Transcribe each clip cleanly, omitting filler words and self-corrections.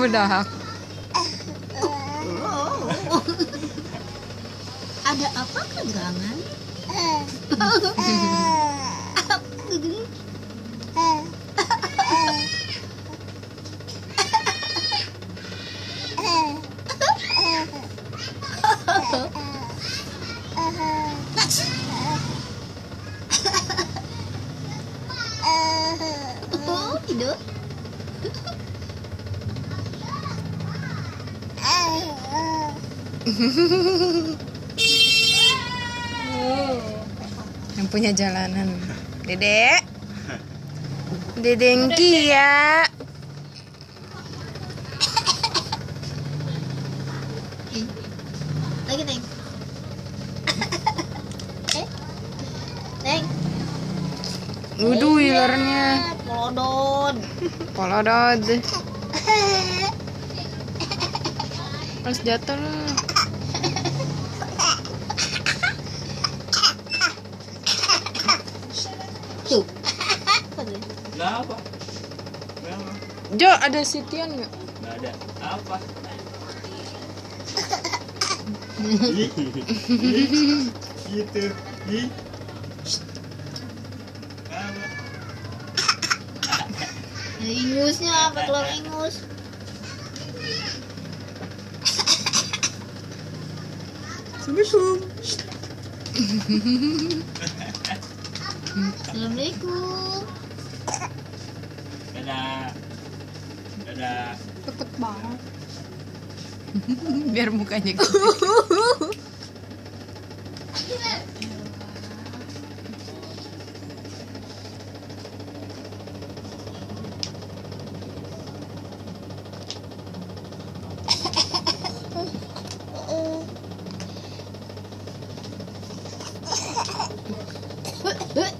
Bedak. Ada apa kegerangan? Oh, tidur. Yang punya jalanan, Dedek. Dedengki ya. Lagi Neng. Neng. Waduh, ilernya. Polodon. Polodod. Harus jatuh lah. Tuh. Kenapa? Jo, ada sitian nggak? Nggak ada. Apa? Gitu. Apa? Ingusnya apa telur ingus? Assalamualaikum. Dadah. Dadah. Deket banget. Biar mukanya gitu.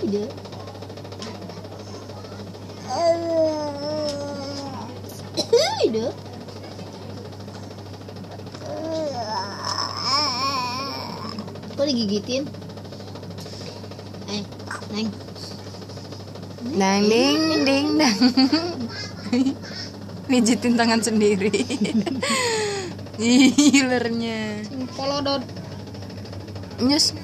Tidur. Tidur. Kok digigitin? Neng. Dang ding ding dang. Mijitin tangan sendiri. Ilernya. Polodon. Nyus.